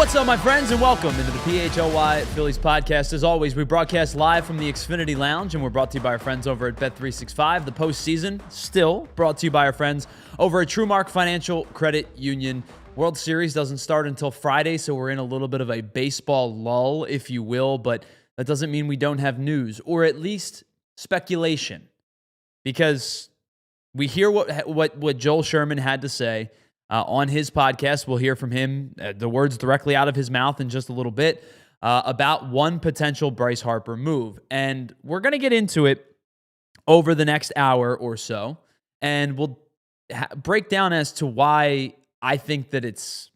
What's up, my friends, and welcome into the PHLY Phillies podcast. As always, we broadcast live from the Xfinity Lounge, and we're brought to you by our friends over at Bet365. The postseason still brought to you by our friends over at TrueMark Financial Credit Union. World Series doesn't start until Friday, so we're in a little bit of a baseball lull, if you will, but that doesn't mean we don't have news, or at least speculation, because we hear what Joel Sherman had to say on his podcast. We'll hear from him, the words directly out of his mouth in just a little bit, about one potential Bryce Harper move. And we're going to get into it over the next hour or so, and we'll break down as to why I think that it's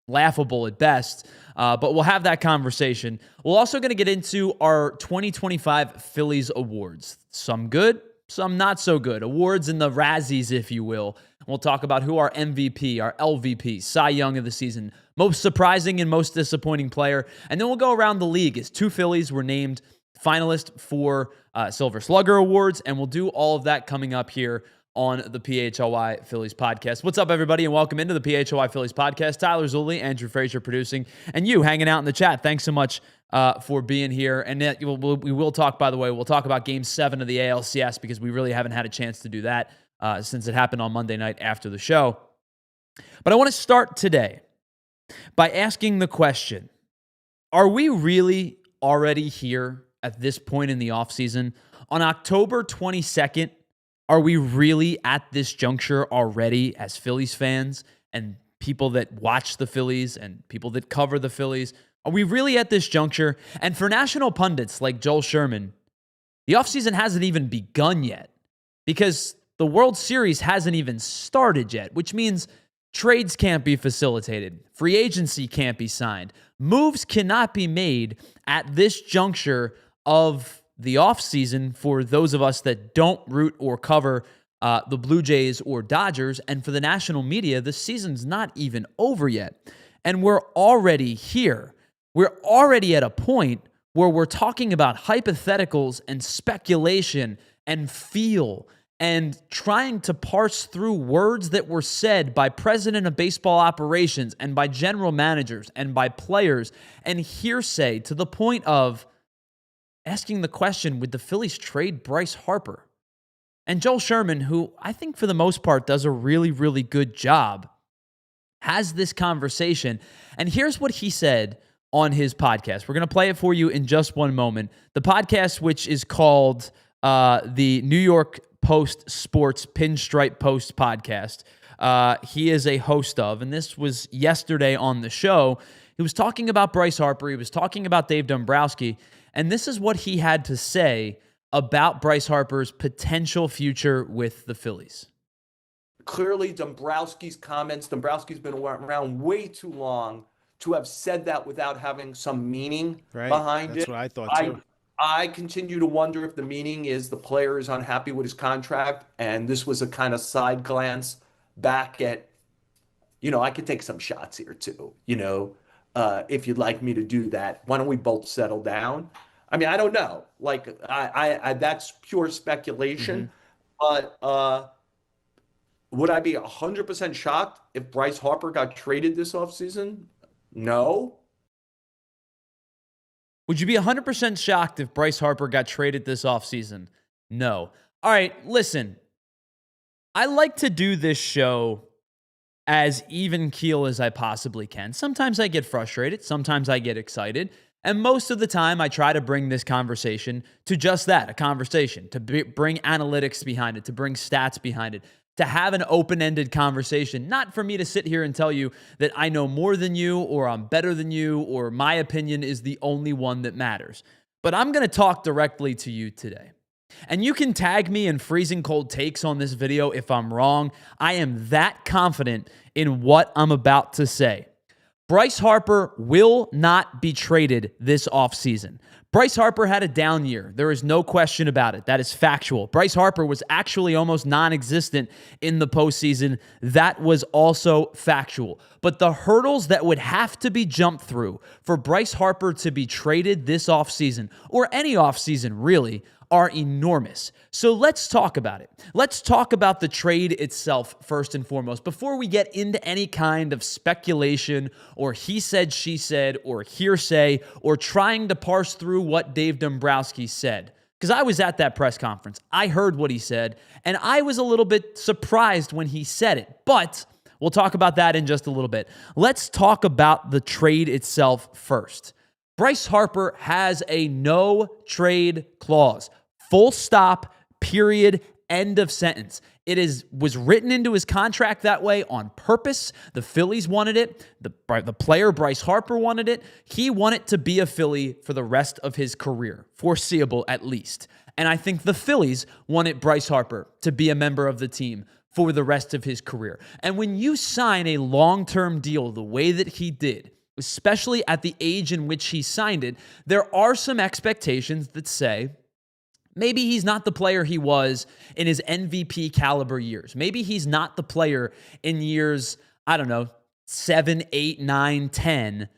laughable at best, but we'll have that conversation. We're also going to get into our 2025 Phillies awards. Some good, some not so good. Awards in the Razzies, if you will. We'll talk about who our MVP, our LVP, Cy Young of the season, most surprising and most disappointing player. And then we'll go around the league as two Phillies were named finalists for Silver Slugger Awards, and we'll do all of that coming up here on the PHLY Phillies podcast. What's up, everybody, and welcome into the PHLY Phillies podcast. Tyler Zulli, Andrew Frazier producing, and you hanging out in the chat. Thanks so much for being here. And we will talk, by the way, we'll talk about Game 7 of the ALCS because we really haven't had a chance to do that since it happened on Monday night after the show. But I want to start today by asking the question, are we really already here at this point in the offseason? On October 22nd, are we really at this juncture already as Phillies fans and people that watch the Phillies and people that cover the Phillies? Are we really at this juncture? And for national pundits like Joel Sherman, the offseason hasn't even begun yet because the World Series hasn't even started yet, which means trades can't be facilitated. Free agency can't be signed. Moves cannot be made at this juncture of the offseason for those of us that don't root or cover the Blue Jays or Dodgers. And for the national media, the season's not even over yet. And we're already here. We're already at a point where we're talking about hypotheticals and speculation and feel and trying to parse through words that were said by president of baseball operations and by general managers and by players and hearsay to the point of asking the question, would the Phillies trade Bryce Harper? And Joel Sherman, who I think for the most part does a really, really good job, has this conversation. And here's what he said on his podcast. We're going to play it for you in just one moment. The podcast, which is called the New York Post Sports Pinstripe Post podcast, he is a host of, and this was yesterday on the show. He was talking about Bryce Harper. He was talking about Dave Dombrowski. And this is what he had to say about Bryce Harper's potential future with the Phillies. Clearly, Dombrowski's comments, Dombrowski's been around way too long to have said that without having some meaning behind it. That's what I thought, too. I continue to wonder if the meaning is the player is unhappy with his contract, and this was a kind of side glance back at, I could take some shots here, too, if you'd like me to do that. Why don't we both settle down? I mean, I don't know. Like, I that's pure speculation. But would I be 100% shocked if Bryce Harper got traded this offseason? No. Would you be 100% shocked if Bryce Harper got traded this offseason? No. All right, listen. I like to do this show as even keel as I possibly can. Sometimes I get frustrated. Sometimes I get excited. And most of the time, I try to bring this conversation to just that, a conversation, to bring analytics behind it, to bring stats behind it, to have an open-ended conversation, not for me to sit here and tell you that I know more than you or I'm better than you or my opinion is the only one that matters. But I'm going to talk directly to you today. And you can tag me in freezing cold takes on this video if I'm wrong. I am that confident in what I'm about to say. Bryce Harper will not be traded this offseason. Bryce Harper had a down year. There is no question about it. That is factual. Bryce Harper was actually almost non-existent in the postseason. That was also factual. But the hurdles that would have to be jumped through for Bryce Harper to be traded this offseason, or any offseason really, are enormous. So let's talk about it. Let's talk about the trade itself first and foremost before we get into any kind of speculation or he said, she said, or hearsay, or trying to parse through what Dave Dombrowski said. Because I was at that press conference. I heard what he said, and I was a little bit surprised when he said it. But we'll talk about that in just a little bit. Let's talk about the trade itself first. Bryce Harper has a no-trade clause. Full stop, period, end of sentence. Was written into his contract that way on purpose. The Phillies wanted it. The player, Bryce Harper, wanted it. He wanted to be a Philly for the rest of his career, foreseeable at least. And I think the Phillies wanted Bryce Harper to be a member of the team for the rest of his career. And when you sign a long-term deal the way that he did, especially at the age in which he signed it, there are some expectations that say, maybe he's not the player he was in his MVP caliber years. Maybe he's not the player in years, 7, 8, 9, 10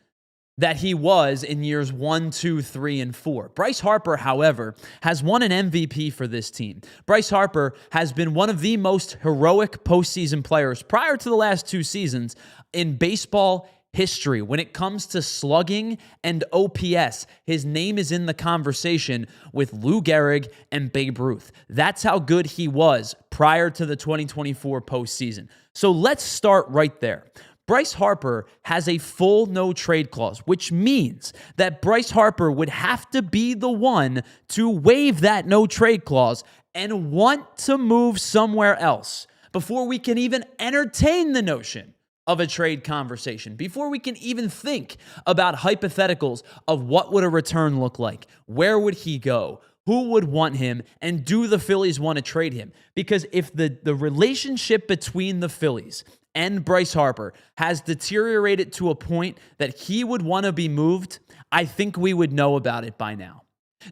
that he was in years 1, 2, 3, and 4. Bryce Harper, however, has won an MVP for this team. Bryce Harper has been one of the most heroic postseason players prior to the last 2 seasons in baseball history. When it comes to slugging and OPS, his name is in the conversation with Lou Gehrig and Babe Ruth. That's how good he was prior to the 2024 postseason. So let's start right there. Bryce Harper has a full no-trade clause, which means that Bryce Harper would have to be the one to waive that no-trade clause and want to move somewhere else before we can even entertain the notion of a trade conversation, before we can even think about hypotheticals of what would a return look like, where would he go, who would want him, and do the Phillies want to trade him? Because if the relationship between the Phillies and Bryce Harper has deteriorated to a point that he would want to be moved, I think we would know about it by now.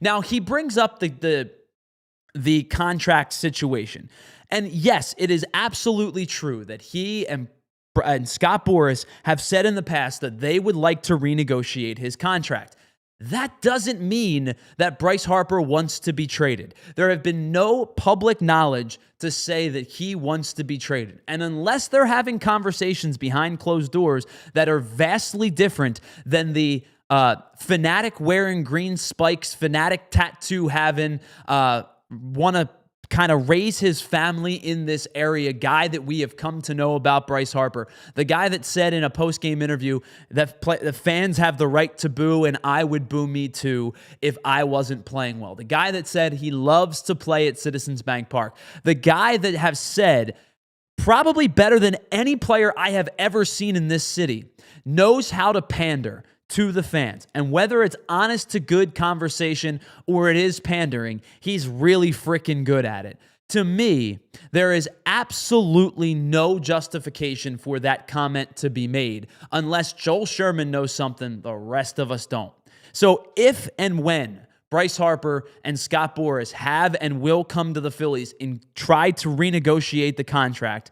Now, he brings up the contract situation. And yes, it is absolutely true that he and Scott Boras have said in the past that they would like to renegotiate his contract. That doesn't mean that Bryce Harper wants to be traded. There have been no public knowledge to say that he wants to be traded. And unless they're having conversations behind closed doors that are vastly different than the fanatic wearing green spikes, fanatic tattoo having, want to kind of raise his family in this area guy that we have come to know about, Bryce Harper, the guy that said in a post-game interview that the fans have the right to boo and I would boo me too if I wasn't playing well. The guy that said he loves to play at Citizens Bank Park. The guy that has said, probably better than any player I have ever seen in this city, knows how to pander to the fans. And whether it's honest to good conversation or it is pandering, he's really freaking good at it. To me, there is absolutely no justification for that comment to be made unless Joel Sherman knows something the rest of us don't. So if and when Bryce Harper and Scott Boras have and will come to the Phillies and try to renegotiate the contract,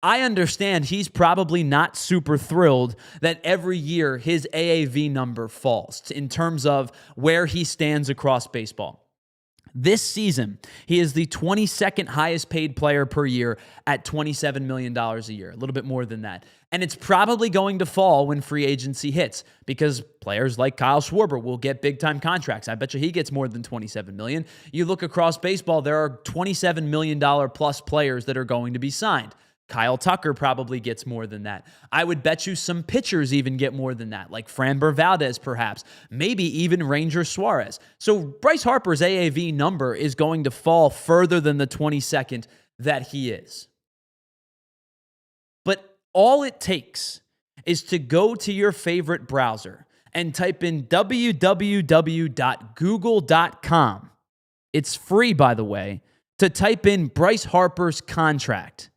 I understand he's probably not super thrilled that every year his AAV number falls in terms of where he stands across baseball. This season, he is the 22nd highest paid player per year at $27 million a year, a little bit more than that. And it's probably going to fall when free agency hits because players like Kyle Schwarber will get big-time contracts. I bet you he gets more than $27 million. You look across baseball, there are $27 million plus players that are going to be signed. Kyle Tucker probably gets more than that. I would bet you some pitchers even get more than that, like Framber Valdez perhaps, maybe even Ranger Suarez. So Bryce Harper's AAV number is going to fall further than the 22nd that he is. But all it takes is to go to your favorite browser and type in www.google.com. It's free, by the way, to type in Bryce Harper's contract.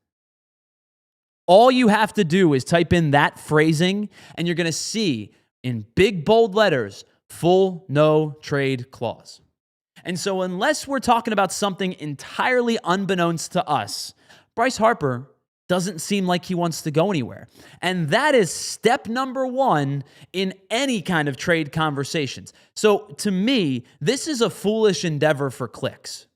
All you have to do is type in that phrasing, and you're going to see in big, bold letters, full no trade clause. And so unless we're talking about something entirely unbeknownst to us, Bryce Harper doesn't seem like he wants to go anywhere. And that is step number one in any kind of trade conversations. So to me, this is a foolish endeavor for clicks.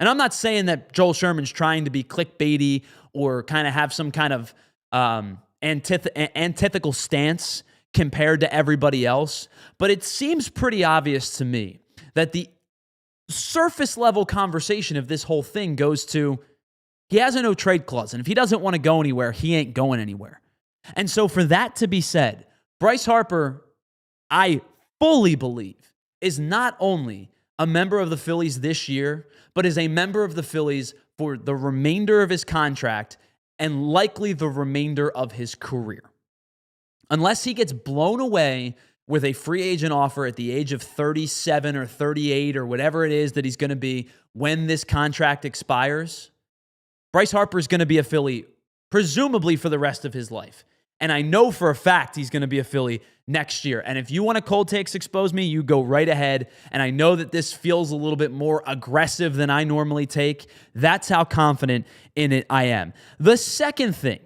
And I'm not saying that Joel Sherman's trying to be clickbaity or kind of have some kind of antithetical stance compared to everybody else, but it seems pretty obvious to me that the surface level conversation of this whole thing goes to, he has a no trade clause, and if he doesn't want to go anywhere, he ain't going anywhere. And so for that to be said, Bryce Harper, I fully believe, is not only a member of the Phillies this year, but is a member of the Phillies for the remainder of his contract and likely the remainder of his career. Unless he gets blown away with a free agent offer at the age of 37 or 38 or whatever it is that he's going to be when this contract expires, Bryce Harper is going to be a Philly, presumably for the rest of his life. And I know for a fact he's going to be a Philly next year. And if you want to cold takes expose me, you go right ahead. And I know that this feels a little bit more aggressive than I normally take. That's how confident in it I am. The second thing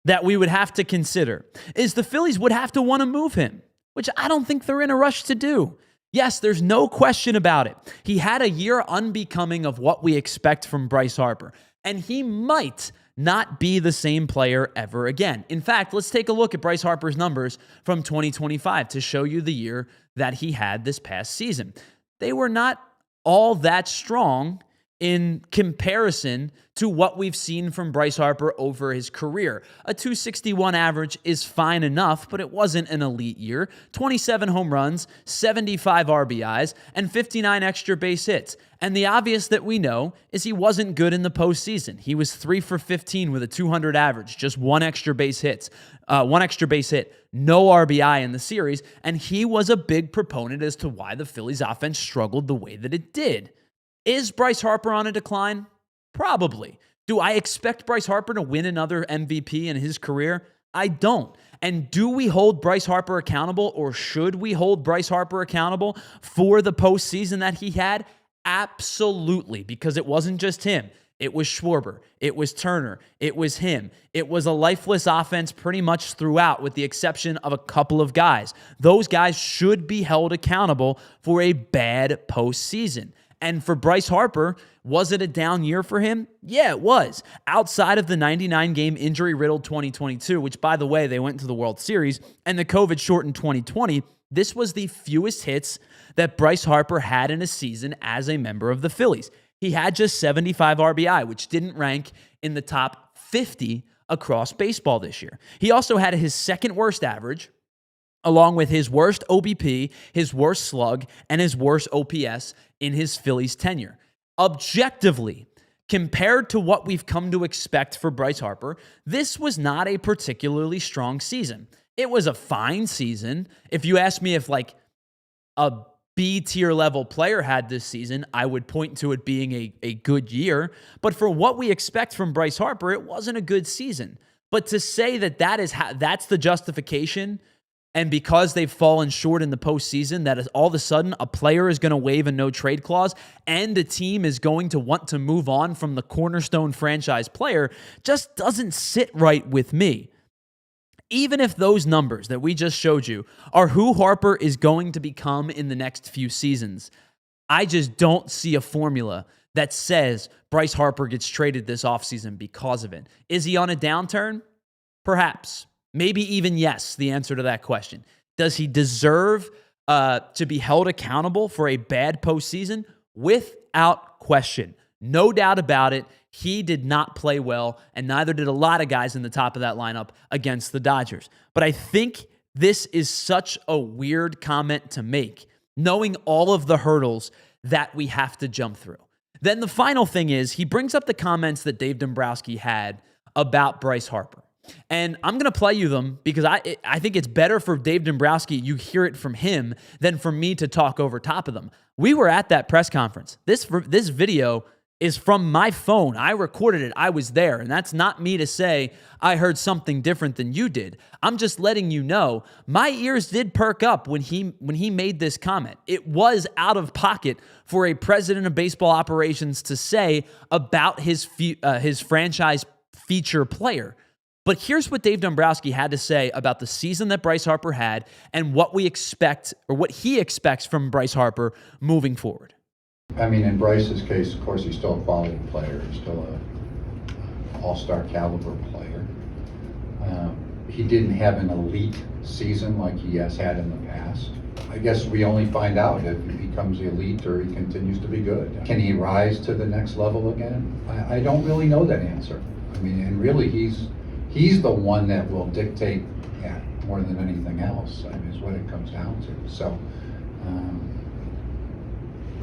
that we would have to consider is the Phillies would have to want to move him, which I don't think they're in a rush to do. Yes, there's no question about it. He had a year unbecoming of what we expect from Bryce Harper, and he might not be the same player ever again. In fact, let's take a look at Bryce Harper's numbers from 2025 to show you the year that he had this past season. They were not all that strong in comparison to what we've seen from Bryce Harper over his career. A 261 average is fine enough, but it wasn't an elite year. 27 home runs, 75 RBIs, and 59 extra base hits. And the obvious that we know is he wasn't good in the postseason. He was 3 for 15 with a 200 average, just one extra base hit, no RBI in the series, and he was a big proponent as to why the Phillies offense struggled the way that it did. Is Bryce Harper on a decline? Probably. Do I expect Bryce Harper to win another MVP in his career? I don't. And do we hold Bryce Harper accountable, or should we hold Bryce Harper accountable for the postseason that he had? Absolutely, because it wasn't just him. It was Schwarber. It was Turner. It was him. It was a lifeless offense pretty much throughout, with the exception of a couple of guys. Those guys should be held accountable for a bad postseason. And for Bryce Harper, was it a down year for him? Yeah, it was. Outside of the 99-game injury-riddled 2022, which, by the way, they went to the World Series, and the COVID-shortened 2020, this was the fewest hits that Bryce Harper had in a season as a member of the Phillies. He had just 75 RBI, which didn't rank in the top 50 across baseball this year. He also had his second worst average, along with his worst OBP, his worst slug, and his worst OPS in his Phillies tenure. Objectively, compared to what we've come to expect for Bryce Harper, this was not a particularly strong season. It was a fine season. If you ask me if like a B-tier level player had this season, I would point to it being a good year. But for what we expect from Bryce Harper, it wasn't a good season. But to say that that's the justification, and because they've fallen short in the postseason, that is all of a sudden a player is going to waive a no-trade clause and a team is going to want to move on from the cornerstone franchise player, just doesn't sit right with me. Even if those numbers that we just showed you are who Harper is going to become in the next few seasons, I just don't see a formula that says Bryce Harper gets traded this offseason because of it. Is he on a downturn? Perhaps. Maybe even yes, the answer to that question. Does he deserve to be held accountable for a bad postseason? Without question. No doubt about it. He did not play well, and neither did a lot of guys in the top of that lineup against the Dodgers. But I think this is such a weird comment to make, knowing all of the hurdles that we have to jump through. Then the final thing is, he brings up the comments that Dave Dombrowski had about Bryce Harper. And I'm going to play you them because I think it's better for Dave Dombrowski, you hear it from him, than for me to talk over top of them. We were at that press conference. This video is from my phone. I recorded it. I was there. And that's not me to say I heard something different than you did. I'm just letting you know my ears did perk up when he made this comment. It was out of pocket for a president of baseball operations to say about his franchise feature player. But here's what Dave Dombrowski had to say about the season that Bryce Harper had and what we expect, or what he expects from Bryce Harper moving forward. I mean, in Bryce's case, of course, he's still a quality player. He's still an all-star caliber player. He didn't have an elite season like he has had in the past. I guess we only find out if he becomes elite or he continues to be good. Can he rise to the next level again? I don't really know that answer. I mean, and really he's the one that will dictate that more than anything else. I mean, is what it comes down to. So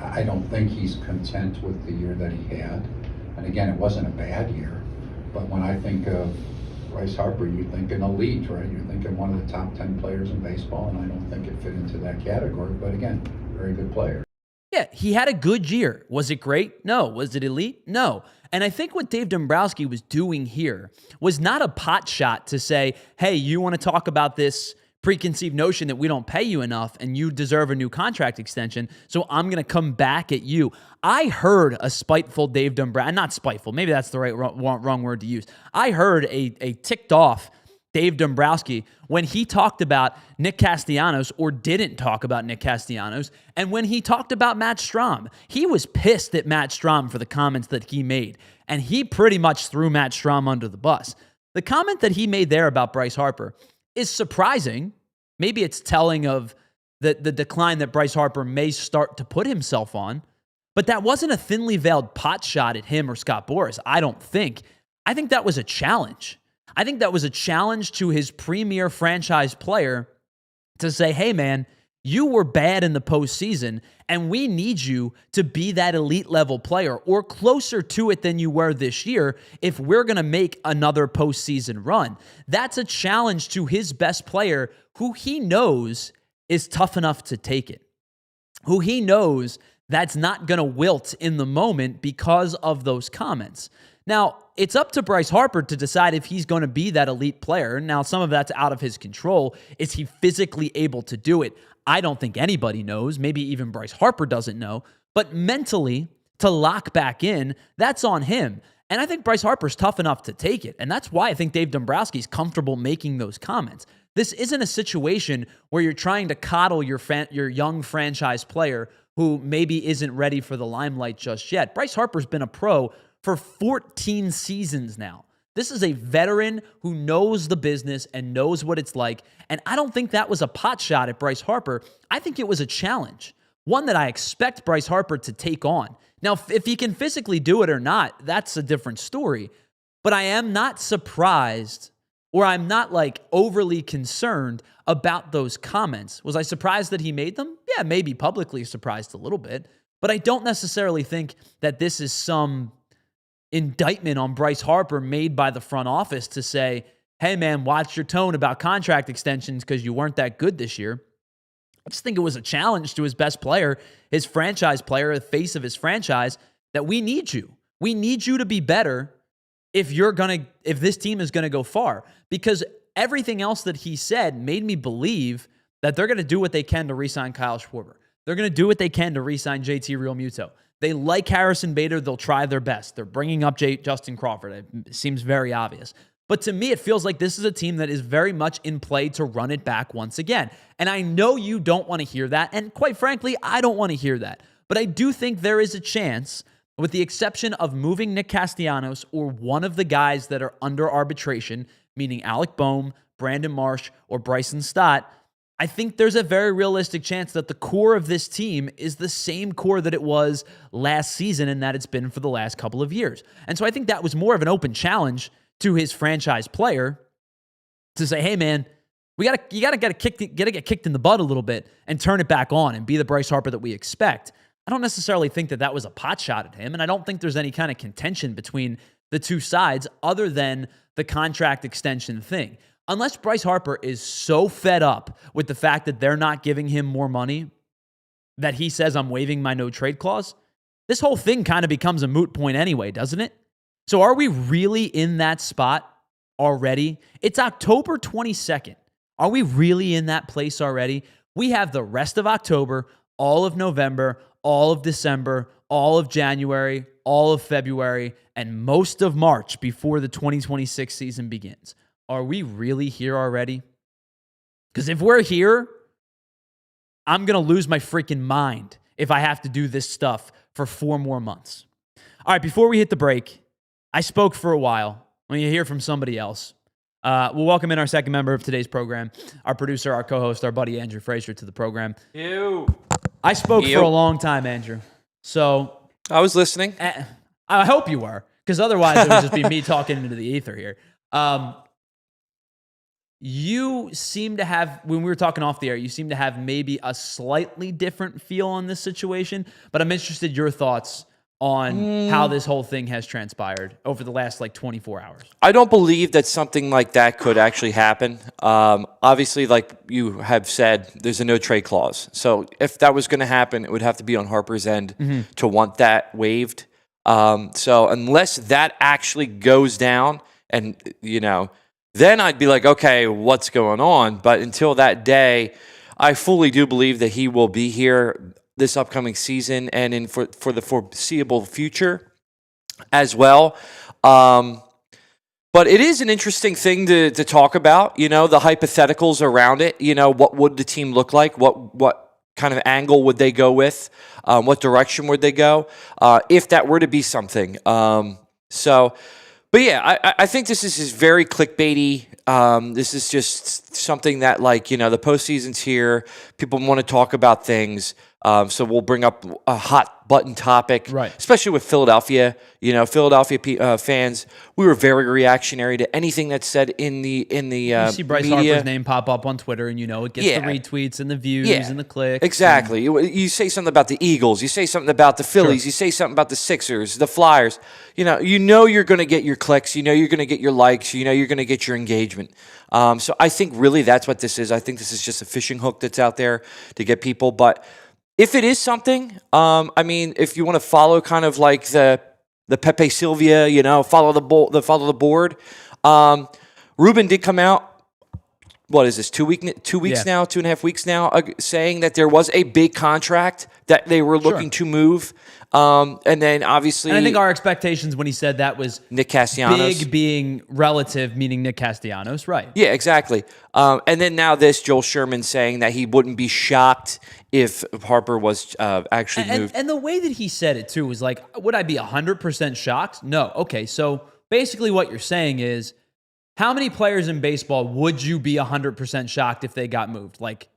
I don't think he's content with the year that he had. And again, it wasn't a bad year. But when I think of Bryce Harper, you think an elite, right? You're thinking one of the top 10 players in baseball, and I don't think it fit into that category. But again, very good player. Yeah, he had a good year. Was it great? No. Was it elite? No. And I think what Dave Dombrowski was doing here was not a pot shot to say, hey, you want to talk about this preconceived notion that we don't pay you enough and you deserve a new contract extension, so I'm going to come back at you. I heard a spiteful Dave Dombrowski, not spiteful, maybe that's the wrong word to use. I heard a ticked off Dave Dombrowski when he talked about Nick Castellanos, or didn't talk about Nick Castellanos, and when he talked about Matt Strahm. He was pissed at Matt Strahm for the comments that he made, and he pretty much threw Matt Strahm under the bus. The comment that he made there about Bryce Harper is surprising. Maybe it's telling of the decline that Bryce Harper may start to put himself on, but that wasn't a thinly veiled pot shot at him or Scott Boras, I don't think. I think that was a challenge. I think that was a challenge to his premier franchise player to say, hey, man, you were bad in the postseason, and we need you to be that elite level player or closer to it than you were this year if we're going to make another postseason run. That's a challenge to his best player, who he knows is tough enough to take it, who he knows that's not going to wilt in the moment because of those comments. Now, it's up to Bryce Harper to decide if he's going to be that elite player. Now, some of that's out of his control. Is he physically able to do it? I don't think anybody knows. Maybe even Bryce Harper doesn't know. But mentally, to lock back in, that's on him. And I think Bryce Harper's tough enough to take it. And that's why I think Dave Dombrowski's comfortable making those comments. This isn't a situation where you're trying to coddle your young franchise player who maybe isn't ready for the limelight just yet. Bryce Harper's been a pro for 14 seasons now. This is a veteran who knows the business and knows what it's like. And I don't think that was a pot shot at Bryce Harper. I think it was a challenge, one that I expect Bryce Harper to take on. Now, if he can physically do it or not, that's a different story. But I am not surprised, or I'm not like overly concerned about those comments. Was I surprised that he made them? Yeah, maybe publicly surprised a little bit. But I don't necessarily think that this is some indictment on Bryce Harper made by the front office to say, hey man, watch your tone about contract extensions because you weren't that good this year. I just think it was a challenge to his best player, his franchise player, the face of his franchise, that we need you. We need you to be better if this team is gonna go far. Because everything else that he said made me believe that they're gonna do what they can to re-sign Kyle Schwarber. They're gonna do what they can to re-sign JT Realmuto. They like Harrison Bader. They'll try their best. They're bringing up Justin Crawford. It seems very obvious. But to me, it feels like this is a team that is very much in play to run it back once again. And I know you don't want to hear that. And quite frankly, I don't want to hear that. But I do think there is a chance, with the exception of moving Nick Castellanos or one of the guys that are under arbitration, meaning Alec Boehm, Brandon Marsh, or Bryson Stott, I think there's a very realistic chance that the core of this team is the same core that it was last season and that it's been for the last couple of years. And so I think that was more of an open challenge to his franchise player to say, hey man, you gotta get kicked in the butt a little bit and turn it back on and be the Bryce Harper that we expect. I don't necessarily think that was a pot shot at him, and I don't think there's any kind of contention between the two sides other than the contract extension thing. Unless Bryce Harper is so fed up with the fact that they're not giving him more money that he says, I'm waiving my no trade clause, this whole thing kind of becomes a moot point anyway, doesn't it? So are we really in that spot already? It's October 22nd. Are we really in that place already? We have the rest of October, all of November, all of December, all of January, all of February and most of March before the 2026 season begins. Are we really here already? Because if we're here, I'm going to lose my freaking mind if I have to do this stuff for 4 more months. All right, before we hit the break, I spoke for a while. When you hear from somebody else, we'll welcome in our second member of today's program, our producer, our co-host, our buddy Andrew Frazier to the program. Ew. I spoke for a long time, Andrew. So I was listening. I hope you were, because otherwise it would just be me talking into the ether here. You seem to have, when we were talking off the air, you seem to have maybe a slightly different feel on this situation, but I'm interested in your thoughts on how this whole thing has transpired over the last 24 hours. I don't believe that something like that could actually happen. Obviously, like you have said, there's a no trade clause. So if that was going to happen, it would have to be on Harper's end to want that waived. So unless that actually goes down and, then I'd be like, okay, what's going on? But until that day, I fully do believe that he will be here this upcoming season and for the foreseeable future as well. But it is an interesting thing to talk about, the hypotheticals around it. What would the team look like? What kind of angle would they go with? What direction would they go? If that were to be something. But yeah, I think this is very clickbaity. This is just something that, the postseason's here. People want to talk about things. So we'll bring up a hot button topic, right? Especially with Philadelphia. Philadelphia fans, we were very reactionary to anything that's said in the you see Bryce media. Harper's name pop up on Twitter, and it gets the retweets and the views and the clicks. Exactly. You say something about the Eagles. You say something about the Phillies. Sure. You say something about the Sixers, the Flyers. You're going to get your clicks. You're going to get your likes. You're going to get your engagement. So I think really that's what this is. I think this is just a fishing hook that's out there to get people. But if it is something, if you want to follow kind of like the Pepe Sylvia, follow the board. Ruben did come out. What is this? 2 weeks now, 2.5 weeks now, saying that there was a big contract that they were looking to move. And then obviously, and I think our expectations when he said that was Nick Castellanos. Big being relative, meaning Nick Castellanos, right? Yeah, exactly. And then now Joel Sherman saying that he wouldn't be shocked if Harper was actually moved. And the way that he said it too was like, would I be 100% shocked? No. Okay, so basically what you're saying is, how many players in baseball would you be 100% shocked if they got moved? Like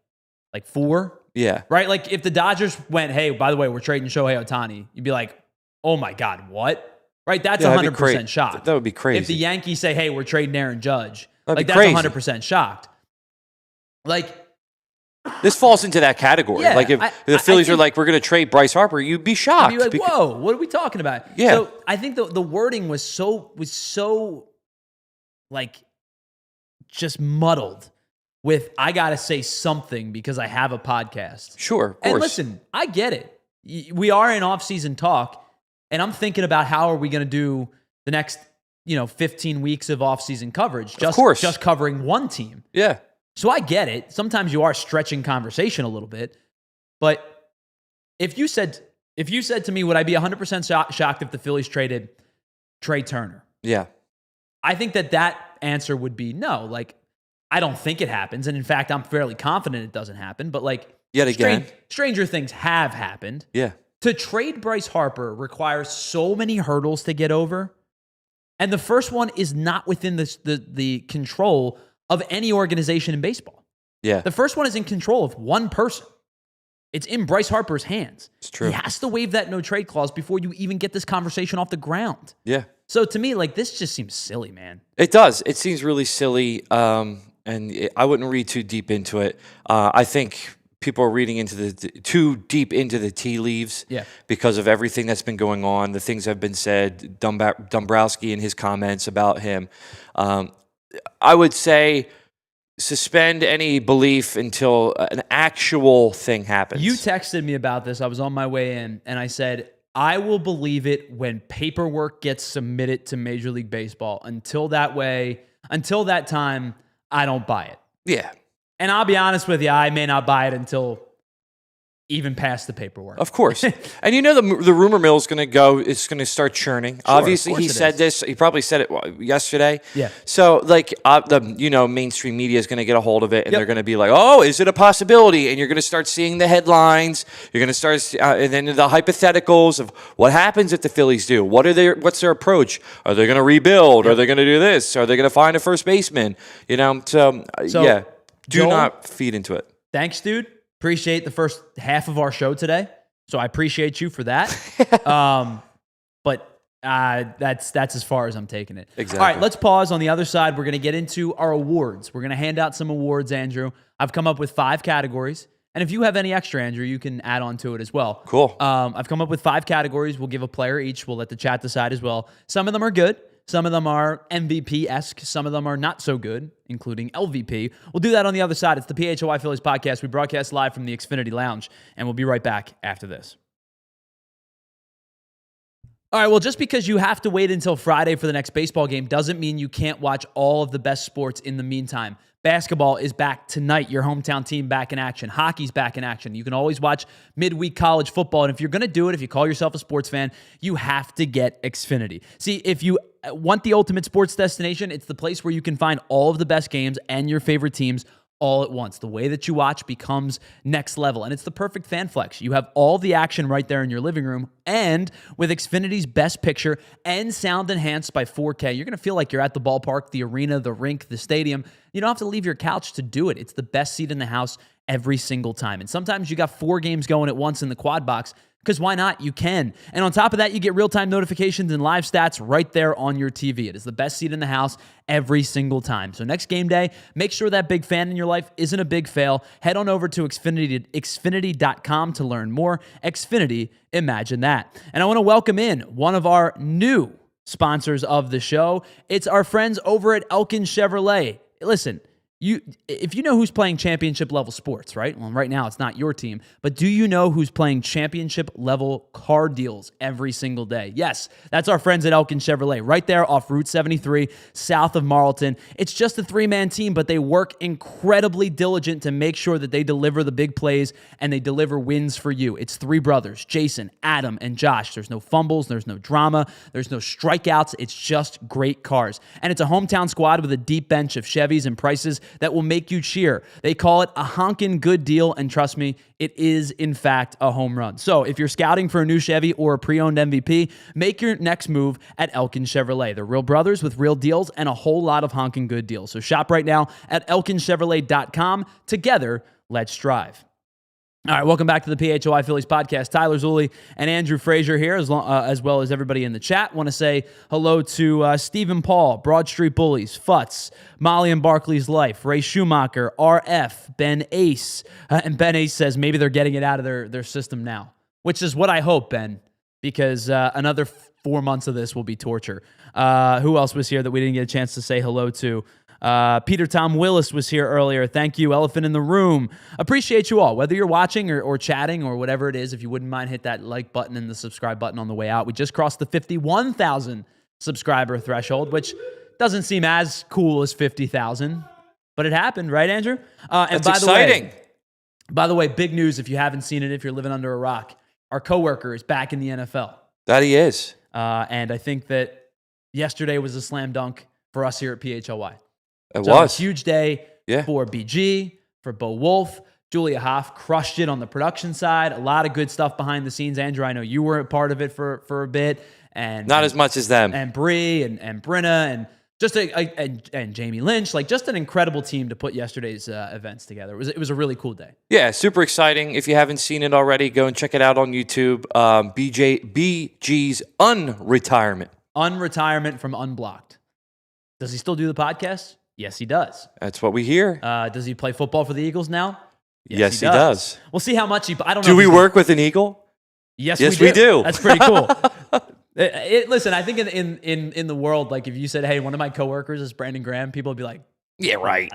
4? Yeah. Right? Like if the Dodgers went, hey, by the way, we're trading Shohei Ohtani, you'd be like, oh my God, what? Right? That's 100% shocked. That would be crazy. If the Yankees say, hey, we're trading Aaron Judge, that's crazy. 100% shocked. This falls into that category. Yeah, if the Phillies are like, we're going to trade Bryce Harper, you'd be shocked. You'd be like, whoa, what are we talking about? Yeah. So I think the wording was so just muddled with, I got to say something because I have a podcast. Sure, of course. And listen, I get it. We are in off-season talk, and I'm thinking about how are we going to do the next, 15 weeks of off-season coverage. Just covering one team. Yeah. So I get it. Sometimes you are stretching conversation a little bit, but if you said to me, would I be 100% shocked if the Phillies traded Trey Turner? Yeah. I think that answer would be no. I don't think it happens. And in fact, I'm fairly confident it doesn't happen. But yet again, stranger things have happened. Yeah. To trade Bryce Harper requires so many hurdles to get over. And the first one is not within the control of any organization in baseball. Yeah. The first one is in control of one person. It's in Bryce Harper's hands. It's true. He has to waive that no trade clause before you even get this conversation off the ground. Yeah. So to me, this just seems silly, man. It does. It seems really silly, and I wouldn't read too deep into it. I think people are reading too deep into the tea leaves because of everything that's been going on, the things that have been said, Dombrowski and his comments about him. I would say suspend any belief until an actual thing happens. You texted me about this. I was on my way in, and I said, I will believe it when paperwork gets submitted to Major League Baseball. Until that time, I don't buy it. Yeah. And I'll be honest with you, I may not buy it until even past the paperwork. Of course. And the rumor mill is going to go, it's going to start churning. Sure, Obviously, he said this. He probably said it yesterday. Yeah. So, the mainstream media is going to get a hold of it, and they're going to be like, oh, is it a possibility? And you're going to start seeing the headlines. You're going to start, and then the hypotheticals of what happens if the Phillies do. What's their approach? Are they going to rebuild? Are they going to do this? Are they going to find a first baseman? So yeah, do not feed into it. Thanks, dude. Appreciate the first half of our show today, so I appreciate you for that. But that's as far as I'm taking it. Exactly. All right, let's pause. On the other side, we're going to get into our awards. We're going to hand out some awards, Andrew. I've come up with 5 categories, and if you have any extra, Andrew, you can add on to it as well. Cool. I've come up with 5 categories. We'll give a player each. We'll let the chat decide as well. Some of them are good. Some of them are MVP-esque. Some of them are not so good, including LVP. We'll do that on the other side. It's the PHLY Phillies podcast. We broadcast live from the Xfinity Lounge, and we'll be right back after this. All right, well, just because you have to wait until Friday for the next baseball game doesn't mean you can't watch all of the best sports in the meantime. Basketball is back tonight. Your hometown team back in action. Hockey's back in action. You can always watch midweek college football. And if you're going to do it, if you call yourself a sports fan, you have to get Xfinity. See, if you want the ultimate sports destination, it's the place where you can find all of the best games and your favorite teams all at once. The way that you watch becomes next level, and it's the perfect fan flex. You have all the action right there in your living room, and with Xfinity's best picture and sound enhanced by 4K, you're going to feel like you're at the ballpark, the arena, the rink, the stadium. You don't have to leave your couch to do it. It's the best seat in the house every single time. And sometimes you got 4 games going at once in the quad box, because why not? You can. And on top of that, you get real-time notifications and live stats right there on your TV. It is the best seat in the house every single time. So next game day, make sure that big fan in your life isn't a big fail. Head on over to Xfinity.com to learn more. Xfinity, imagine that. And I want to welcome in one of our new sponsors of the show. It's our friends over at Elkin Chevrolet. Listen, if you know who's playing championship level sports, right? Well, right now it's not your team, but do you know who's playing championship level car deals every single day? Yes, that's our friends at Elkin Chevrolet, right there off Route 73, south of Marlton. It's just a 3-man team, but they work incredibly diligent to make sure that they deliver the big plays and they deliver wins for you. It's 3 brothers, Jason, Adam, and Josh. There's no fumbles, there's no drama, there's no strikeouts. It's just great cars. And it's a hometown squad with a deep bench of Chevys and prices that will make you cheer. They call it a honkin' good deal, and trust me, it is, in fact, a home run. So if you're scouting for a new Chevy or a pre-owned MVP, make your next move at Elkin Chevrolet. They're real brothers with real deals and a whole lot of honkin' good deals. So shop right now at elkinchevrolet.com. Together, let's drive. All right, welcome back to the PHLY Phillies podcast. Tyler Zulli and Andrew Frazier here, as well as everybody in the chat. Want to say hello to Stephen Paul, Broad Street Bullies, Futz, Molly and Barkley's Life, Ray Schumacher, RF, Ben Ace. And Ben Ace says maybe they're getting it out of their system now, which is what I hope, Ben, because another 4 months of this will be torture. Who else was here that we didn't get a chance to say hello to? Peter Tom Willis was here earlier. Thank you, Elephant in the Room. Appreciate you all, whether you're watching or chatting or whatever it is. If you wouldn't mind, hit that like button and the subscribe button on the way out. We just crossed the 51,000 subscriber threshold, which doesn't seem as cool as 50,000, but it happened, right, Andrew? That's exciting. By the way, big news if you haven't seen it, if you're living under a rock, our coworker is back in the NFL. That he is. And I think that yesterday was a slam dunk for us here at PHLY. It So was a huge day for BG, for Bo Wolf. Julia Hoff crushed it on the production side. A lot of good stuff behind the scenes. Andrew, I know you were a part of it for a bit. And not as much as them. And Bree and Brenna and just and Jamie Lynch. Like, just an incredible team to put yesterday's events together. It was a really cool day. Yeah, super exciting. If you haven't seen it already, go and check it out on YouTube. BG's unretirement. Unretirement from Unblocked. Does he still do the podcast? Yes, he does. That's what we hear. Does he play football for the Eagles now? Yes, he does. We'll see how much I don't know. Do we work with an Eagle? Yes, we do. That's pretty cool. Listen, I think in the world, like if you said, hey, one of my coworkers is Brandon Graham, people would be like, yeah, right.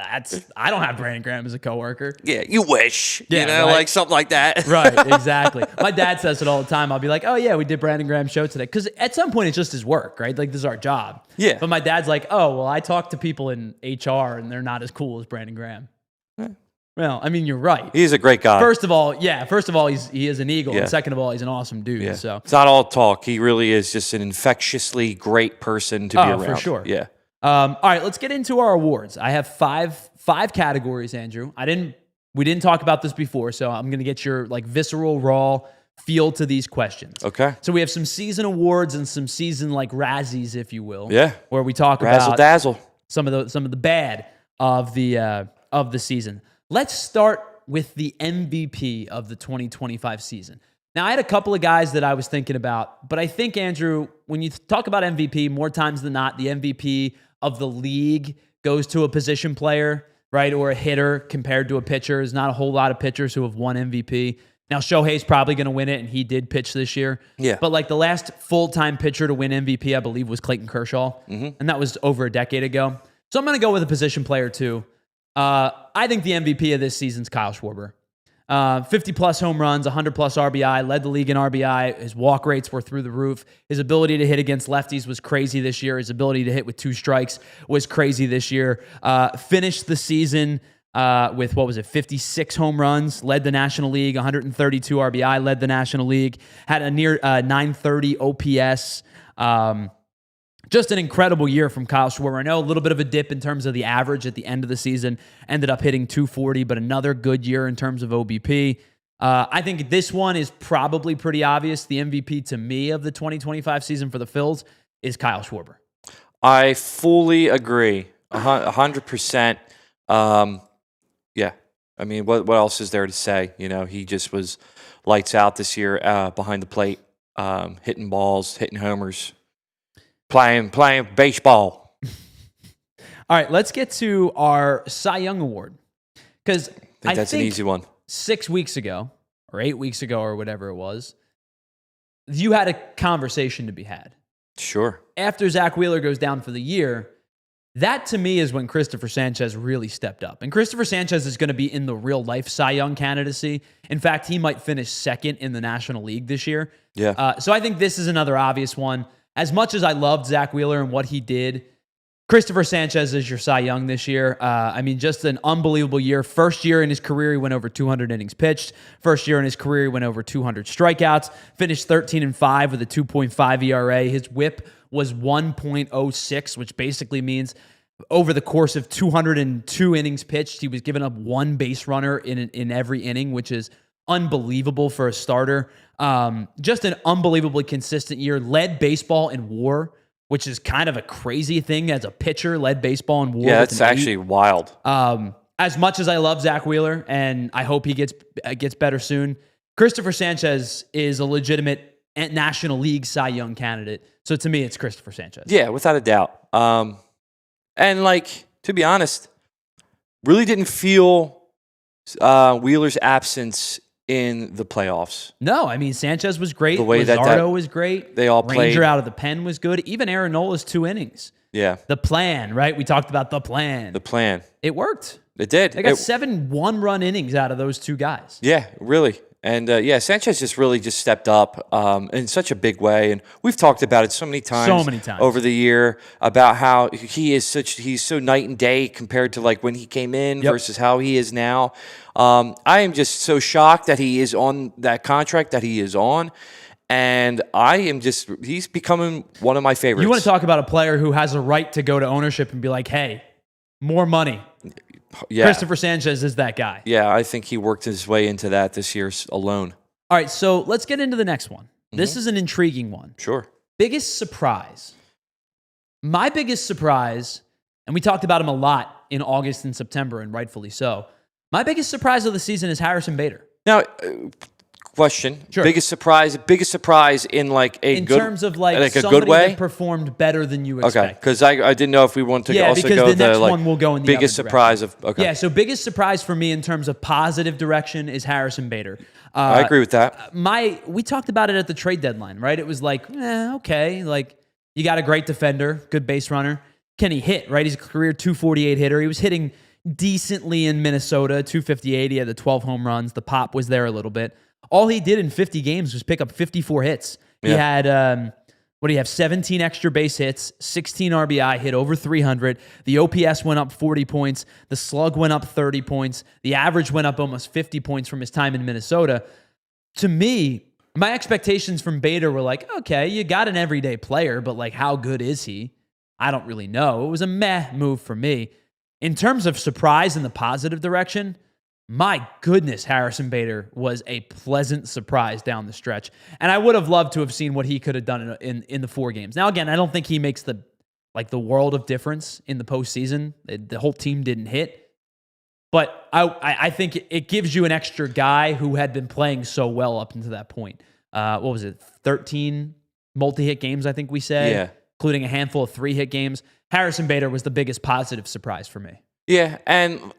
I don't have Brandon Graham as a coworker. Yeah, you wish. Yeah, right? Like something like that. Right, exactly. My dad says it all the time. I'll be like, oh, yeah, we did Brandon Graham's show today. Because at some point, it's just his work, right? Like, this is our job. Yeah. But my dad's like, oh, well, I talk to people in HR, and they're not as cool as Brandon Graham. Well, I mean, you're right. He's a great guy. First of all, he is an Eagle, Yeah. and second of all, he's an awesome dude. Yeah. So It's not all talk. He really is just an infectiously great person to be around. for sure. Yeah. All right, let's get into our awards. I have five categories, Andrew. We didn't talk about this before, so I'm going to get your like visceral, raw feel to these questions. Okay. So we have some season awards and some season like Razzies, if you will. Yeah. Where we talk Razzle about dazzle. some of the bad of the season. Let's start with the MVP of the 2025 season. Now, I had a couple of guys that I was thinking about, but I think, Andrew, when you talk about MVP, more times than not, the MVP of the league goes to a position player, right, or a hitter compared to a pitcher. There's not a whole lot of pitchers who have won MVP. Now, Shohei's probably going to win it, and he did pitch this year. Yeah. But like the last full-time pitcher to win MVP, I believe, was Clayton Kershaw, and that was over a decade ago. So I'm going to go with a position player, too. I think the MVP of this season's Kyle Schwarber. 50-plus home runs, 100-plus RBI, led the league in RBI. His walk rates were through the roof. His ability to hit against lefties was crazy this year. His ability to hit with 2 strikes was crazy this year. Finished the season with, 56 home runs, led the National League, 132 RBI, led the National League, had a near 930 OPS. Just an incredible year from Kyle Schwarber. I know a little bit of a dip in terms of the average at the end of the season, ended up hitting 240, but another good year in terms of OBP. I think this one is probably pretty obvious. The MVP to me of the 2025 season for the Phils is Kyle Schwarber. I fully agree. 100%. Yeah. I mean, what else is there to say? You know, he just was lights out this year behind the plate, hitting balls, hitting homers. Playing baseball. All right, let's get to our Cy Young Award. Because I think that's an easy one. 6 weeks ago, or 8 weeks ago, or whatever it was, you had a conversation to be had. Sure. After Zach Wheeler goes down for the year, that to me is when Christopher Sanchez really stepped up. And Christopher Sanchez is going to be in the real life Cy Young candidacy. In fact, he might finish second in the National League this year. Yeah. So I think this is another obvious one. As much as I loved Zach Wheeler and what he did, Christopher Sanchez is your Cy Young this year. I mean, just an unbelievable year. First year in his career, he went over 200 innings pitched. First year in his career, he went over 200 strikeouts. Finished 13-5 with a 2.5 ERA. His WHIP was 1.06, which basically means over the course of 202 innings pitched, he was giving up 1 base runner in every inning, which is unbelievable for a starter. Just an unbelievably consistent year. Led baseball in WAR, which is kind of a crazy thing as a pitcher. Led baseball in WAR. Yeah, that's actually wild. As much as I love Zach Wheeler, and I hope he gets better soon, Christopher Sanchez is a legitimate National League Cy Young candidate. So to me, it's Christopher Sanchez. Yeah, without a doubt. And like, to be honest, really didn't feel Wheeler's absence in the playoffs. No, I mean, Sanchez was great. The way Luzardo was great. They all Ranger played. out of the pen was good. Even Aaron Nola's 2 innings. Yeah. The plan, right? We talked about the plan. The plan. It worked. It did. They got 7 one-run innings out of those 2 guys. Yeah, really. And Sanchez just really just stepped up in such a big way. And we've talked about it so many times over the year about how he's so night and day compared to like when he came in versus how he is now. I am just so shocked that he is on that contract that he is on. And he's becoming one of my favorites. You want to talk about a player who has a right to go to ownership and be like, hey, more money. Yeah. Christopher Sanchez is that guy. Yeah, I think he worked his way into that this year alone. All right, so let's get into the next one. This is an intriguing one. Sure. Biggest surprise. My biggest surprise, and we talked about him a lot in August and September, and rightfully so. My biggest surprise of the season is Harrison Bader. Now, question. Sure. Biggest surprise in like a in good, terms of like a somebody good way that performed better than you Okay, expect. because I didn't know if we wanted to also because go the next like one will go in the biggest other surprise direction. of okay. Yeah, so biggest surprise for me in terms of positive direction is Harrison Bader. I agree with that. We talked about it at the trade deadline, right? It was like, okay, like you got a great defender, good base runner. Can he hit, right? He's a career 248 hitter. He was hitting decently in Minnesota, 258. He had the 12 home runs. The pop was there a little bit. All he did in 50 games was pick up 54 hits. He had What do you have? 17 extra base hits, 16 RBI, hit over 300. The OPS went up 40 points. The slug went up 30 points. The average went up almost 50 points from his time in Minnesota. To me, my expectations from Bader were like, okay, you got an everyday player, but like, how good is he? I don't really know. It was a meh move for me. In terms of surprise in the positive direction, my goodness, Harrison Bader was a pleasant surprise down the stretch. And I would have loved to have seen what he could have done in the 4 games. Now, again, I don't think he makes the world of difference in the postseason. The whole team didn't hit. But I think it gives you an extra guy who had been playing so well up until that point. What was it? 13 multi-hit games, I think we said, including a handful of 3-hit games. Harrison Bader was the biggest positive surprise for me. Yeah, and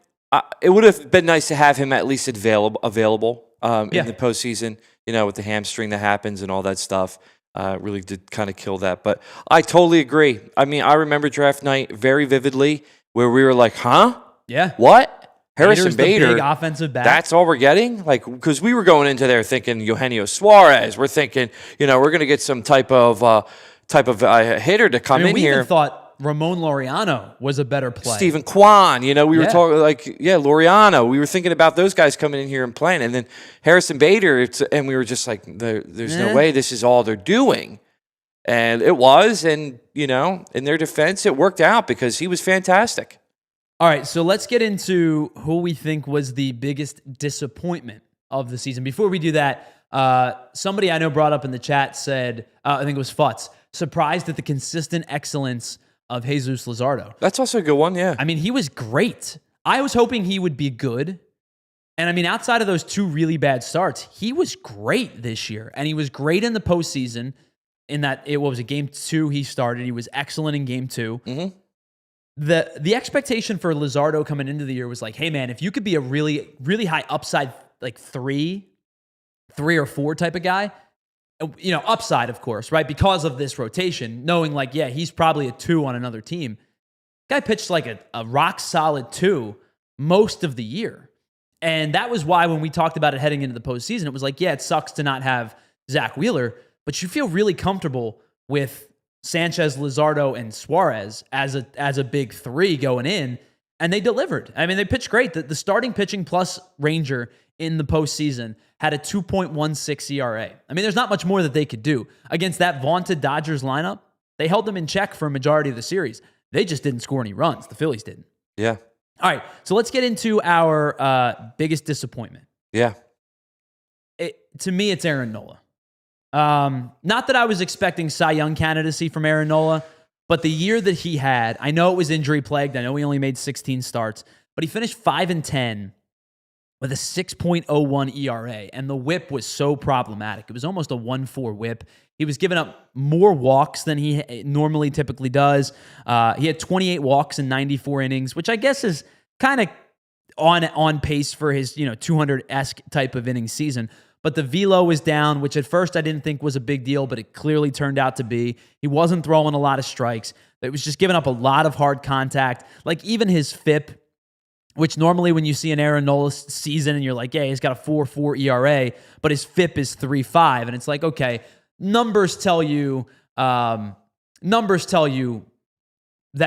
it would have been nice to have him at least available in the postseason, with the hamstring that happens and all that stuff. Really did kind of kill that. But I totally agree. I mean, I remember draft night very vividly where we were like, huh? Yeah. What? Harrison Bader, the big offensive back. That's all we're getting? Like, because we were going into there thinking Eugenio Suarez. We're thinking, we're going to get some type of hitter to come in we here. We even thought Ramon Laureano was a better play. Stephen Kwan, we were talking Laureano. We were thinking about those guys coming in here and playing. And then Harrison Bader, and we were just like, there's no way this is all they're doing. And it was, and, in their defense, it worked out because he was fantastic. All right, so let's get into who we think was the biggest disappointment of the season. Before we do that, somebody I know brought up in the chat said, I think it was Futz, surprised at the consistent excellence of Jesus Luzardo. That's also a good one, yeah. I mean, he was great. I was hoping he would be good. And I mean, outside of those 2 really bad starts, he was great this year. And he was great in the postseason in that it was a game 2 he started. He was excellent in game 2. Mm-hmm. The expectation for Luzardo coming into the year was like, hey man, if you could be a really, really high upside, like 3 or 4 type of guy, upside, of course, right? Because of this rotation, knowing like, yeah, he's probably a 2 on another team. Guy pitched like a rock solid 2 most of the year. And that was why when we talked about it heading into the postseason, it was like, yeah, it sucks to not have Zach Wheeler, but you feel really comfortable with Sanchez, Luzardo, and Suarez as a big 3 going in, and they delivered. I mean, they pitched great. The starting pitching plus Ranger in the postseason had a 2.16 ERA. I mean, there's not much more that they could do. Against that vaunted Dodgers lineup, they held them in check for a majority of the series. They just didn't score any runs. The Phillies didn't. Yeah. All right, so let's get into our biggest disappointment. Yeah. To me, it's Aaron Nola. Not that I was expecting Cy Young candidacy from Aaron Nola, but the year that he had, I know it was injury plagued. I know he only made 16 starts, but he finished 5-10 with a 6.01 ERA, and the whip was so problematic. It was almost a 1.4 whip. He was giving up more walks than he normally typically does. He had 28 walks in 94 innings, which I guess is kind of on pace for his 200-esque type of inning season. But the velo was down, which at first I didn't think was a big deal, but it clearly turned out to be. He wasn't throwing a lot of strikes. It was just giving up a lot of hard contact. Like even his FIP, which normally when you see an Aaron Nola season and you're like, yeah, he's got a 4.4 ERA, but his FIP is 3.5. And it's like, okay, numbers tell you that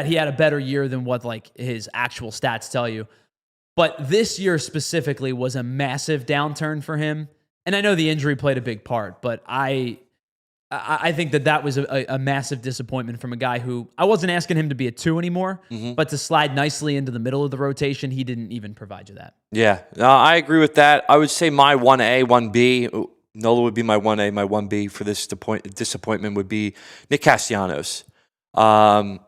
he had a better year than what like his actual stats tell you. But this year specifically was a massive downturn for him. And I know the injury played a big part, but I think that was a massive disappointment from a guy who I wasn't asking him to be a 2 anymore, but to slide nicely into the middle of the rotation, he didn't even provide you that. Yeah, I agree with that. I would say my 1A, 1B, Nola would be my 1A, my 1B for this disappointment would be Nick Castellanos. Now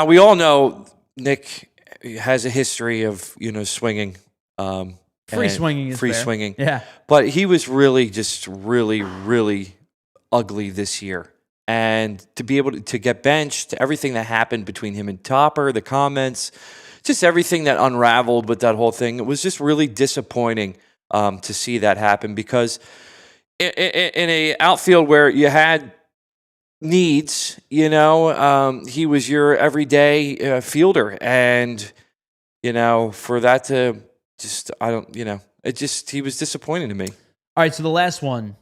we all know Nick has a history of, swinging. Free swinging is free fair. Swinging. Yeah. But he was really really ugly this year. And to be able to get benched, everything that happened between him and Topper, the comments, just everything that unraveled with that whole thing, it was just really disappointing to see that happen because in a outfield where you had needs, he was your everyday fielder. And, for that to he was disappointing to me. All right, so the last one,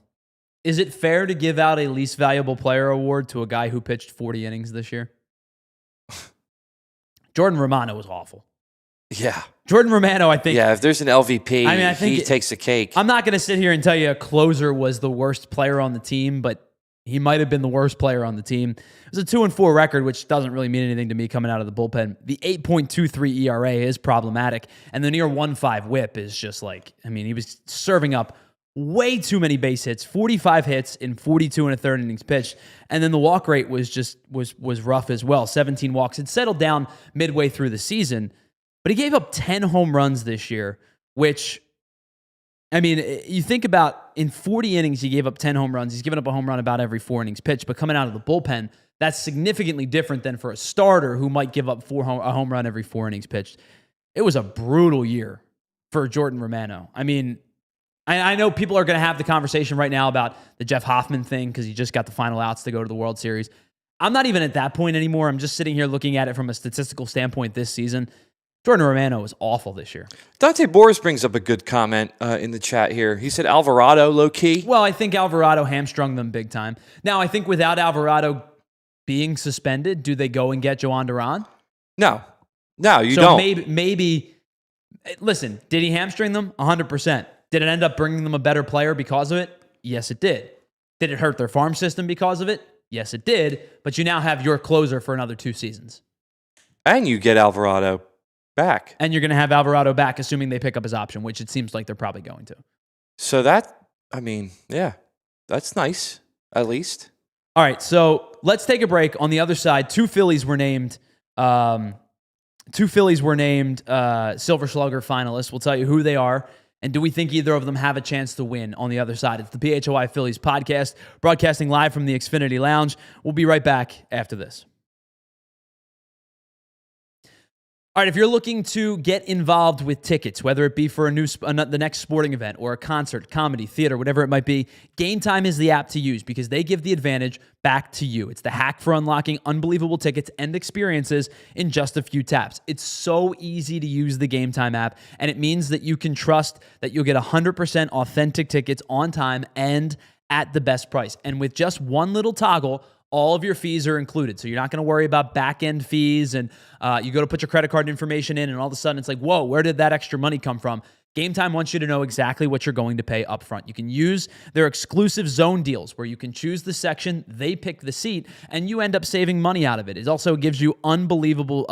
Is it fair to give out a least valuable player award to a guy who pitched 40 innings this year? Jordan Romano was awful. Yeah. Jordan Romano, I think. Yeah, if there's an LVP, I think he takes the cake. I'm not going to sit here and tell you a closer was the worst player on the team, but he might have been the worst player on the team. It was a 2-4 record, which doesn't really mean anything to me coming out of the bullpen. The 8.23 ERA is problematic, and the near 1.5 WHIP is just like, I mean, he was serving up way too many base hits, 45 hits in 42 and a third innings pitched, and then the walk rate was rough as well, 17 walks. It settled down midway through the season, but he gave up 10 home runs this year, which, I mean, you think about in 40 innings, he gave up 10 home runs. He's given up a home run about every 4 innings pitched, but coming out of the bullpen, that's significantly different than for a starter who might give up a home run every 4 innings pitched. It was a brutal year for Jordan Romano. I mean, I know people are going to have the conversation right now about the Jeff Hoffman thing because he just got the final outs to go to the World Series. I'm not even at that point anymore. I'm just sitting here looking at it from a statistical standpoint this season. Jordan Romano was awful this year. Dante Boris brings up a good comment in the chat here. He said Alvarado low-key. Well, I think Alvarado hamstrung them big time. Now, I think without Alvarado being suspended, do they go and get Joan Duran? No, you so don't. Maybe, listen, did he hamstring them? 100%. Did it end up bringing them a better player because of it? Yes, it did. Did it hurt their farm system because of it? Yes, it did. But you now have your closer for another 2 seasons. And you get Alvarado back. And you're going to have Alvarado back, assuming they pick up his option, which it seems like they're probably going to. So yeah, that's nice, at least. All right, so let's take a break. On the other side, 2 Phillies were named Silver Slugger finalists. We'll tell you who they are. And do we think either of them have a chance to win on the other side? It's the PHLY Phillies podcast, broadcasting live from the Xfinity Lounge. We'll be right back after this. All right, if you're looking to get involved with tickets, whether it be for the next sporting event or a concert, comedy, theater, whatever it might be, Game Time is the app to use because they give the advantage back to you. It's the hack for unlocking unbelievable tickets and experiences in just a few taps. It's so easy to use the Game Time app, and it means that you can trust that you'll get 100% authentic tickets on time and at the best price. And with just one little toggle, all of your fees are included. So you're not going to worry about back-end fees and you go to put your credit card information in and all of a sudden it's like, whoa, where did that extra money come from? Game Time wants you to know exactly what you're going to pay up front. You can use their exclusive zone deals where you can choose the section, they pick the seat, and you end up saving money out of it. It also gives you unbelievable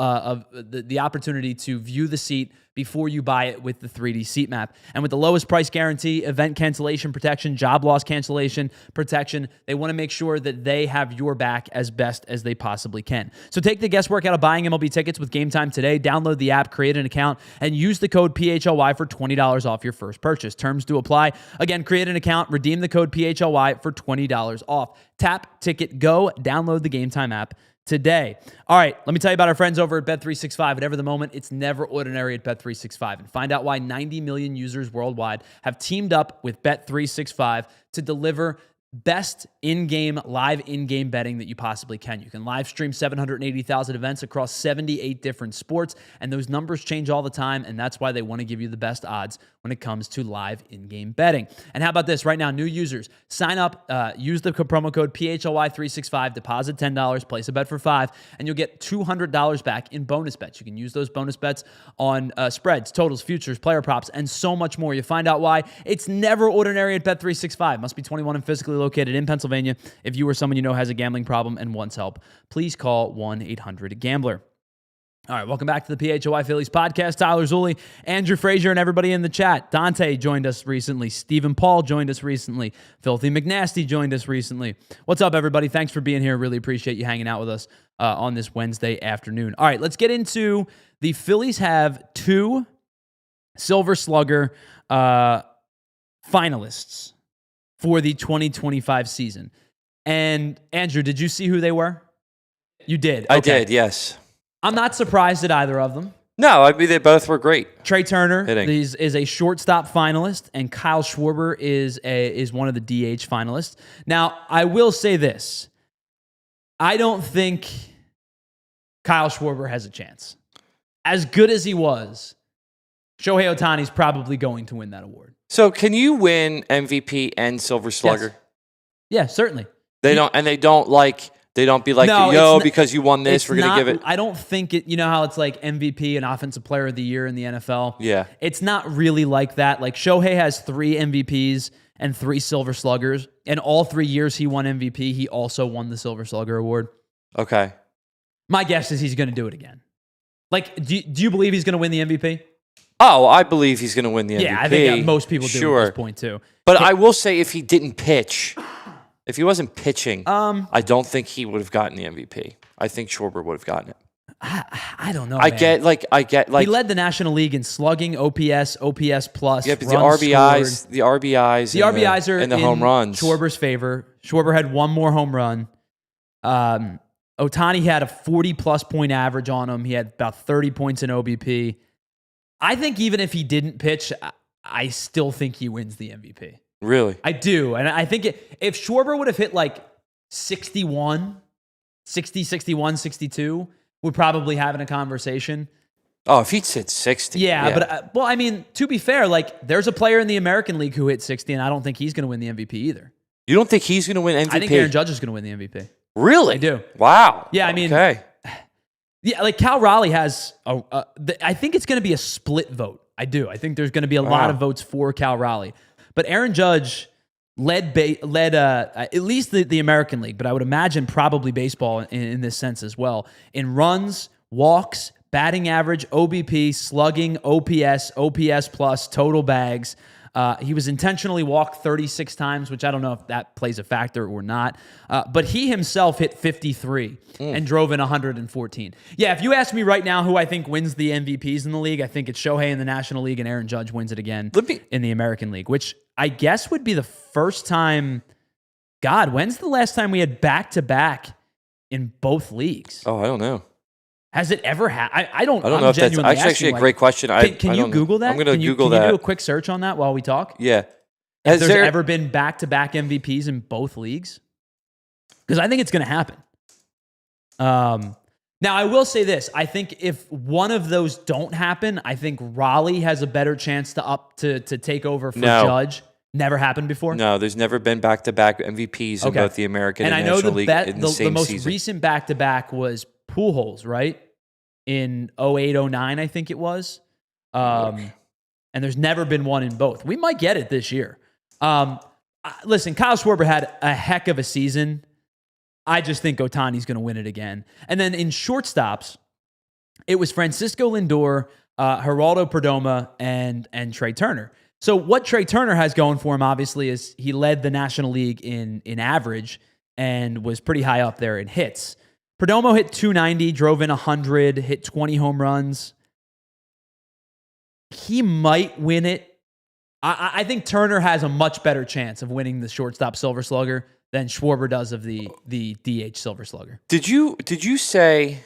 the opportunity to view the seat before you buy it with the 3D seat map. And with the lowest price guarantee, event cancellation protection, job loss cancellation protection, they want to make sure that they have your back as best as they possibly can. So take the guesswork out of buying MLB tickets with Game Time today. Download the app, create an account, and use the code PHLY for $20 off your first purchase. Terms do apply. Again, create an account, redeem the code PHLY for $20 off. Tap, ticket, go. Download the Game Time app today. All right, let me tell you about our friends over at Bet365. Whatever the moment, it's never ordinary at Bet365. And find out why 90 million users worldwide have teamed up with Bet365 to deliver best live in-game betting that you possibly can. You can live stream 780,000 events across 78 different sports, and those numbers change all the time, and that's why they want to give you the best odds when it comes to live in-game betting. And how about this? Right now, new users, sign up, use the promo code PHLY365, deposit $10, place a bet for $5, and you'll get $200 back in bonus bets. You can use those bonus bets on spreads, totals, futures, player props, and so much more. You find out why it's never ordinary at Bet365. Must be 21 and physically located in Pennsylvania. If you or someone you know has a gambling problem and wants help, please call 1-800-GAMBLER. All right, welcome back to the PHLY Phillies podcast. Tyler Zulli, Andrew Frazier, and everybody in the chat. Dante joined us recently. Stephen Paul joined us recently. Filthy McNasty joined us recently. What's up, everybody? Thanks for being here. Really appreciate you hanging out with us on this Wednesday afternoon. All right, let's get into the Phillies have 2 Silver Slugger finalists for the 2025 season. And Andrew, did you see who they were? You did. Okay. I did, yes. I'm not surprised at either of them. No, I mean, they both were great. Trey Turner Hitting. is a shortstop finalist, and Kyle Schwarber is one of the DH finalists. Now, I will say this. I don't think Kyle Schwarber has a chance. As good as he was, Shohei Ohtani's probably going to win that award. So can you win MVP and Silver Slugger? Yes. Yeah, certainly. They don't be like, No, yo, it's because you won this, it's we're going to not- give it. I don't think it, you know how it's like MVP and Offensive Player of the Year in the NFL? Yeah. It's not really like that. Like Shohei has 3 MVPs and 3 Silver Sluggers, and all 3 years he won MVP, he also won the Silver Slugger Award. Okay. My guess is he's going to do it again. Like, do you believe he's going to win the MVP? Oh, I believe he's going to win the MVP. Yeah, I think most people do at this point too. But I will say if he didn't pitch, if he wasn't pitching, I don't think he would have gotten the MVP. I think Schwarber would have gotten it. I don't know. I man. get like he led the National League in slugging, OPS plus. Yeah, but runs the RBIs are and the in home runs. Schwarber's favor. Schwarber had 1 more home run. Ohtani had a 40-plus point average on him. He had about 30 points in OBP. I think even if he didn't pitch, I still think he wins the MVP. Really? I do. And I think if Schwarber would have hit like 61, 62, we're probably having a conversation. Oh, if he'd hit 60. Yeah. But, well, I mean, to be fair, like there's a player in the American League who hit 60, and I don't think he's going to win the MVP either. You don't think he's going to win MVP? I think Aaron Judge is going to win the MVP. Really? I do. Wow. Yeah, I mean, okay. Yeah, like Cal Raleigh has, I think it's going to be a split vote. I do. I think there's going to be a lot of votes for Cal Raleigh. But Aaron Judge led at least the American League, but I would imagine probably baseball in this sense as well. In runs, walks, batting average, OBP, slugging, OPS plus, total bags. He was intentionally walked 36 times, which I don't know if that plays a factor or not. But he himself hit 53 and drove in 114. Yeah, if you ask me right now who I think wins the MVPs in the league, I think it's Shohei in the National League and Aaron Judge wins it again in the American League, which I guess would be the first time. God, when's the last time we had back-to-back in both leagues? Oh, I don't know. Has it ever happened? I don't know if that's actually a great question. Can you Google that? I'm going to Google that. Can you do a quick search on that while we talk? Yeah. Has there ever been back-to-back MVPs in both leagues? Because I think it's going to happen. Now, I will say this. I think if one of those don't happen, I think Raleigh has a better chance to take over for Judge. Never happened before? No, there's never been back-to-back MVPs in both the American and National League in the same most season. Recent back-to-back was Pujols, right? In 08-09, I think it was. And there's never been one in both. We might get it this year. Listen, Kyle Schwarber had a heck of a season. I just think Ohtani's going to win it again. And then in shortstops, it was Francisco Lindor, Geraldo Perdomo, and Trey Turner. So what Trey Turner has going for him, obviously, is he led the National League in average and was pretty high up there in hits. Perdomo hit 290, drove in 100, hit 20 home runs. He might win it. I think Turner has a much better chance of winning the shortstop Silver Slugger than Schwarber does of the DH Silver Slugger. Did you say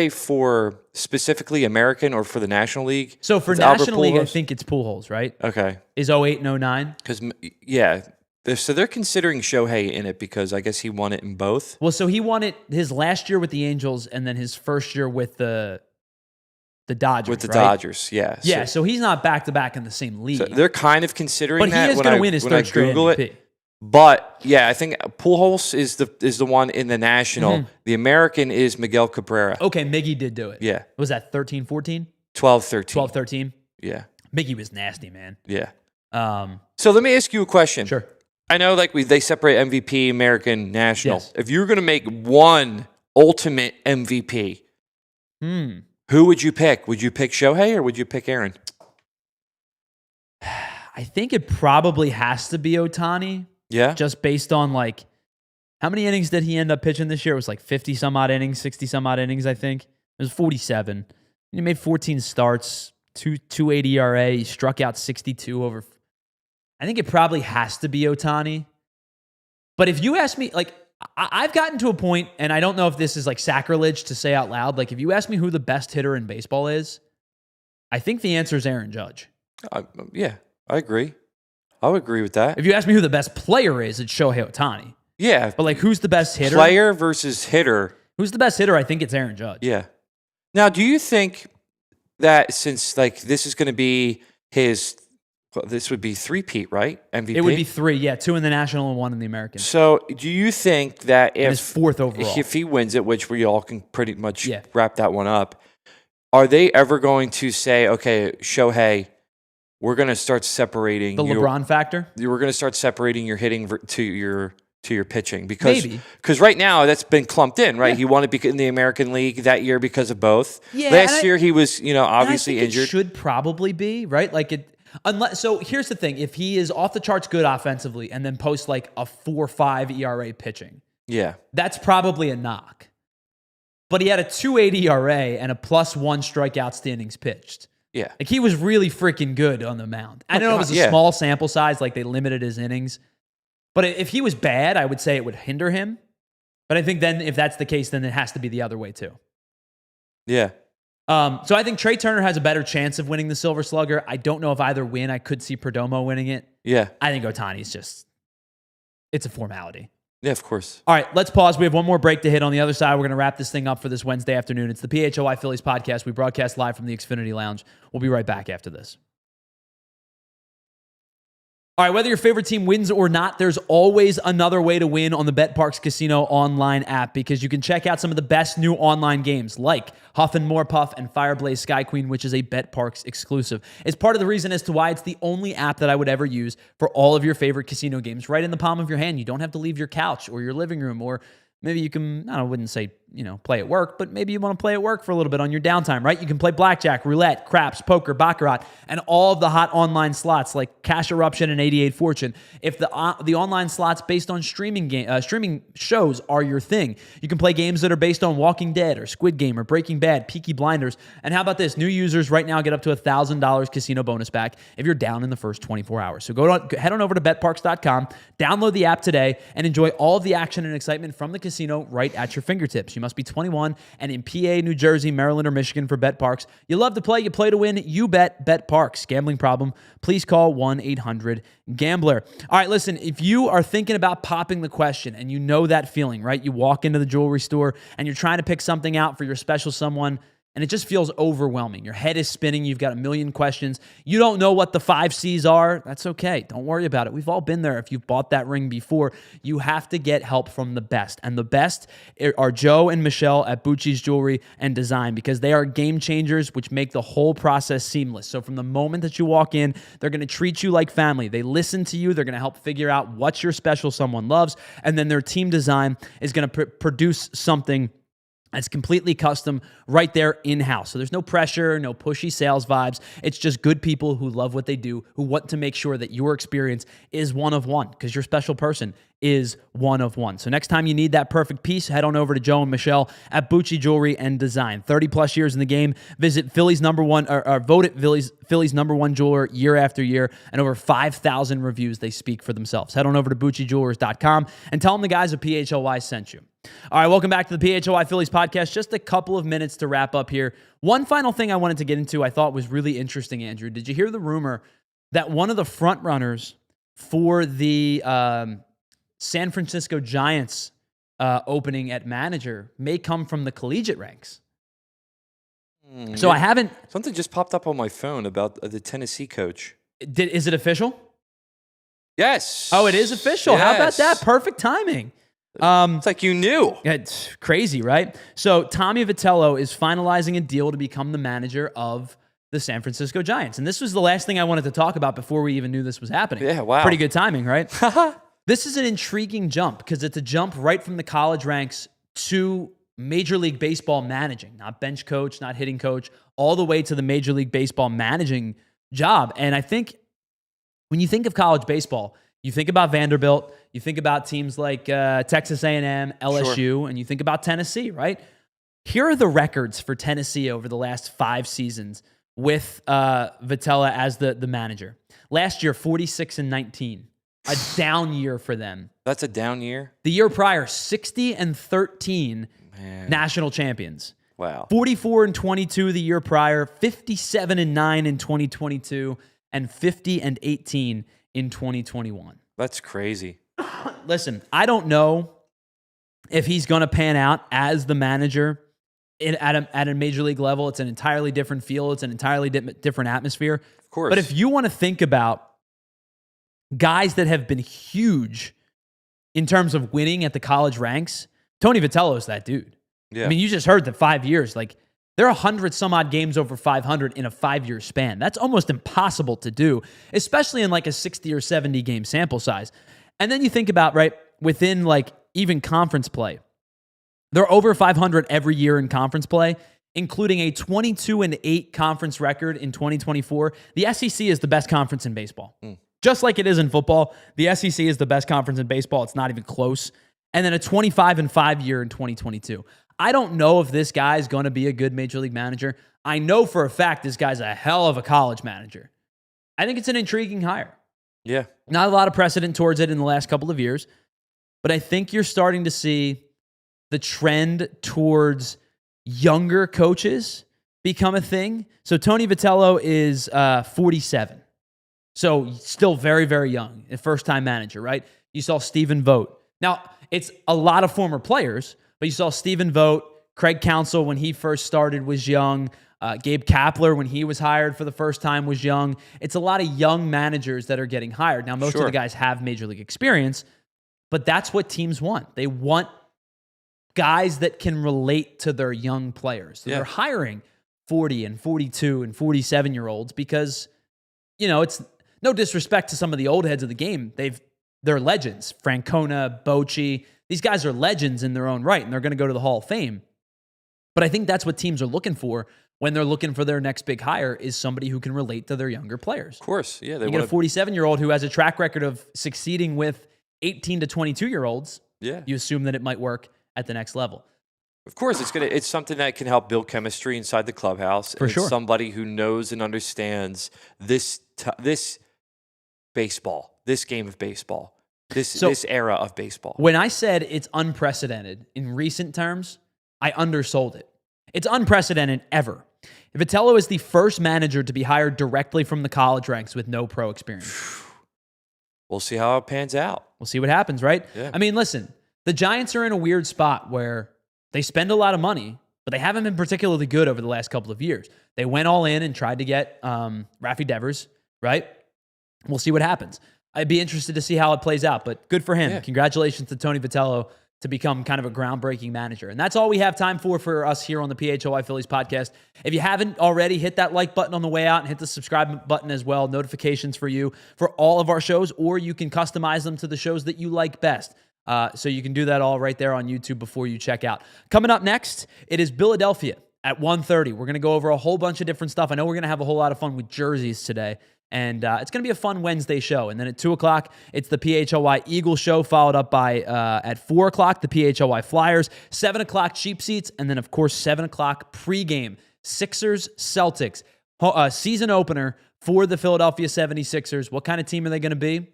for specifically American or for the National League? So for National League, I think it's Pujols, right? Okay. Is 08 and 09? Because, yeah. So they're considering Shohei in it because I guess he won it in both. Well, so he won it his last year with the Angels and then his first year with the Dodgers. With the right? Dodgers, yeah. Yeah, so he's not back-to-back in the same league. So they're kind of considering that. But he is going to win his third straight MVP. But yeah, I think Pujols is the one in the National. Mm-hmm. The American is Miguel Cabrera. Okay, Miggy did do it. Yeah. Was that 13, 14? 12, 13. 12, 13? Yeah. Miggy was nasty, man. Yeah. So let me ask you a question. Sure. I know they separate MVP, American, National. Yes. If you were going to make one ultimate MVP, who would you pick? Would you pick Shohei or would you pick Aaron? I think it probably has to be Ohtani. Yeah. Just based on how many innings did he end up pitching this year? It was 50 some odd innings, 60 some odd innings, I think. It was 47. He made 14 starts, 2.80 ERA. He struck out 62 over. I think it probably has to be Ohtani. But if you ask me, I've gotten to a point, and I don't know if this is sacrilege to say out loud. If you ask me who the best hitter in baseball is, I think the answer is Aaron Judge. Yeah, I agree. I would agree with that. If you ask me who the best player is, it's Shohei Ohtani. Yeah. But who's the best hitter? Player versus hitter. Who's the best hitter? I think it's Aaron Judge. Yeah. Now, do you think that since this is going to be his This would be three-peat, right? MVP? It would be 3, yeah, 2 in the National and 1 in the American. So do you think that And his 4th overall. if he wins it, which we all can pretty much Yeah. wrap that one up, are they ever going to say, okay, Shohei, we're going to start separating The LeBron factor? We're going to start separating your hitting to your pitching because Maybe. right now that's been clumped in, right? Yeah. He wanted to be in the American League that year because of both. Yeah, Last year he was, obviously and I think injured. It should probably be, right? Like it unless so here's the thing, if he is off the charts good offensively and then posts like a 4.5 ERA pitching, Yeah. that's probably a knock. But he had a 2.8 ERA and a +1 strikeouts to innings pitched. Yeah. Like he was really freaking good on the mound. I know it was a small sample size, like they limited his innings. But if he was bad, I would say it would hinder him. But I think then if that's the case, then it has to be the other way too. Yeah. So I think Trey Turner has a better chance of winning the Silver Slugger. I don't know if either win. I could see Perdomo winning it. Yeah. I think Ohtani's it's a formality. Yeah, of course. All right, let's pause. We have one more break to hit. On the other side, we're going to wrap this thing up for this Wednesday afternoon. It's the PHLY Phillies podcast. We broadcast live from the Xfinity Lounge. We'll be right back after this. All right, whether your favorite team wins or not, there's always another way to win on the BetParx Casino online app because you can check out some of the best new online games like Huff and More Puff and Fireblaze Sky Queen, which is a BetParx exclusive. It's part of the reason as to why it's the only app that I would ever use for all of your favorite casino games right in the palm of your hand. You don't have to leave your couch or your living room, or maybe you can, I wouldn't say, play at work, but maybe you want to play at work for a little bit on your downtime, right? You can play blackjack, roulette, craps, poker, baccarat, and all of the hot online slots like Cash Eruption and 88 Fortune. If the online slots based on streaming shows are your thing, you can play games that are based on Walking Dead or Squid Game or Breaking Bad, Peaky Blinders. And how about this? New users right now get up to $1,000 casino bonus back if you're down in the first 24 hours. So head on over to betparx.com, download the app today, and enjoy all of the action and excitement from the casino right at your fingertips. You must be 21 and in PA, New Jersey, Maryland, or Michigan for BetParx. You love to play, you play to win, you bet BetParx. Gambling problem? Please call 1-800-GAMBLER. All right, listen, if you are thinking about popping the question and you know that feeling, right? You walk into the jewelry store and you're trying to pick something out for your special someone, and it just feels overwhelming. Your head is spinning. You've got a million questions. You don't know what the 5 C's are. That's okay. Don't worry about it. We've all been there. If you've bought that ring before, you have to get help from the best. And the best are Joe and Michelle at Bucci's Jewelry and Design because they are game changers, which make the whole process seamless. So from the moment that you walk in, they're going to treat you like family. They listen to you. They're going to help figure out what your special someone loves. And then their team design is going to produce something it's completely custom right there in-house. So there's no pressure, no pushy sales vibes. It's just good people who love what they do, who want to make sure that your experience is one of one because your special person is one of one. So next time you need that perfect piece, head on over to Joe and Michelle at Bucci Jewelry and Design. 30 plus years in the game. Visit Philly's number one, or vote it Philly's number one jeweler year after year, and over 5,000 reviews. They speak for themselves. Head on over to BucciJewelers.com and tell them the guys at PHLY sent you. All right, welcome back to the PHLY Phillies podcast. Just a couple of minutes to wrap up here. One final thing I wanted to get into I thought was really interesting, Andrew. Did you hear the rumor that one of the front runners for the San Francisco Giants opening at manager may come from the collegiate ranks? So I haven't... Something just popped up on my phone about the Tennessee coach. Is it official? Yes. Oh, it is official. Yes. How about that? Perfect timing. It's like you knew. It's crazy, right? So Tommy Vitello is finalizing a deal to become the manager of the San Francisco Giants. And this was the last thing I wanted to talk about before we even knew this was happening. Yeah, wow. Pretty good timing, right? This is an intriguing jump because it's a jump right from the college ranks to Major League Baseball managing, not bench coach, not hitting coach, all the way to the Major League Baseball managing job. And I think when you think of college baseball, you think about Vanderbilt, you think about teams like Texas A&M, LSU, sure, and you think about Tennessee, right? Here are the records for Tennessee over the last 5 seasons with Vitello as the manager. Last year, 46-19, a down year for them. That's a down year? The year prior, 60-13, national champions. Wow. 44-22 the year prior, 57-9 in 2022, and 50-18 in 2021. That's crazy. Listen, I don't know if he's going to pan out as the manager at a major league level. It's an entirely different feel. It's an entirely different atmosphere. Of course. But if you want to think about guys that have been huge in terms of winning at the college ranks, Tony Vitello is that dude. Yeah. I mean, you just heard that 5 years, like there are 100 some odd games over 500 in a 5-year span. That's almost impossible to do, especially in like a 60 or 70 game sample size. And then you think about, right, within like even conference play, they're over 500 every year in conference play, including a 22-8 conference record in 2024. The SEC is the best conference in baseball. Just like it is in football, the SEC is the best conference in baseball. It's not even close. And then a 25-5 year in 2022. I don't know if this guy's going to be a good major league manager. I know for a fact this guy's a hell of a college manager. I think it's an intriguing hire. Yeah. Not a lot of precedent towards it in the last couple of years, but I think you're starting to see the trend towards younger coaches become a thing. So Tony Vitello is 47. So still very, very young, a first-time manager, right? You saw Stephen Vogt. Now, it's a lot of former players, but you saw Stephen Vogt, Craig Counsell when he first started was young. Gabe Kapler when he was hired for the first time was young. It's a lot of young managers that are getting hired. Now, most of the guys have major league experience, but that's what teams want. They want guys that can relate to their young players. So they're hiring 40 and 42 and 47-year-olds because, you know, it's no disrespect to some of the old heads of the game. They're legends. Francona, Bochy. These guys are legends in their own right, and they're going to go to the Hall of Fame. But I think that's what teams are looking for when they're looking for their next big hire is somebody who can relate to their younger players. Of course, yeah. You get a 47-year-old who has a track record of succeeding with 18 to 22-year-olds. Yeah. You assume that it might work at the next level. Of course, it's something that can help build chemistry inside the clubhouse. For sure. It's somebody who knows and understands this baseball, this game of baseball. This era of baseball. When I said it's unprecedented in recent terms, I undersold it. It's unprecedented ever. Vitello is the first manager to be hired directly from the college ranks with no pro experience. We'll see how it pans out. We'll see what happens, right? Yeah. I mean, listen, the Giants are in a weird spot where they spend a lot of money, but they haven't been particularly good over the last couple of years. They went all in and tried to get Rafi Devers, right? We'll see what happens. I'd be interested to see how it plays out, but good for him. Yeah. Congratulations to Tony Vitello to become kind of a groundbreaking manager. And that's all we have time for us here on the PHLY Phillies podcast. If you haven't already, hit that like button on the way out and hit the subscribe button as well. Notifications for you for all of our shows, or you can customize them to the shows that you like best. So you can do that all right there on YouTube before you check out. Coming up next, it is Philadelphia at 1:30. We're going to go over a whole bunch of different stuff. I know we're going to have a whole lot of fun with jerseys today. And it's going to be a fun Wednesday show. And then at 2 o'clock, it's the PHLY Eagles show, followed up by, at 4 o'clock, the PHLY Flyers, 7 o'clock, Cheap Seats, and then, of course, 7 o'clock pregame, Sixers-Celtics, season opener for the Philadelphia 76ers. What kind of team are they going to be?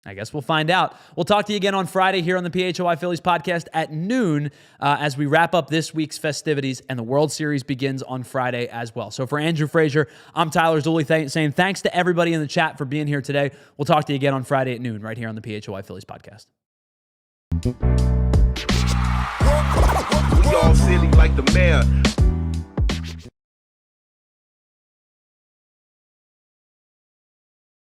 I guess we'll find out. We'll talk to you again on Friday here on the PHLY Phillies podcast at noon as we wrap up this week's festivities, and the World Series begins on Friday as well. So for Andrew Frazier, I'm Tyler Zulli saying thanks to everybody in the chat for being here today. We'll talk to you again on Friday at noon right here on the PHLY Phillies podcast. We all silly like the mayor.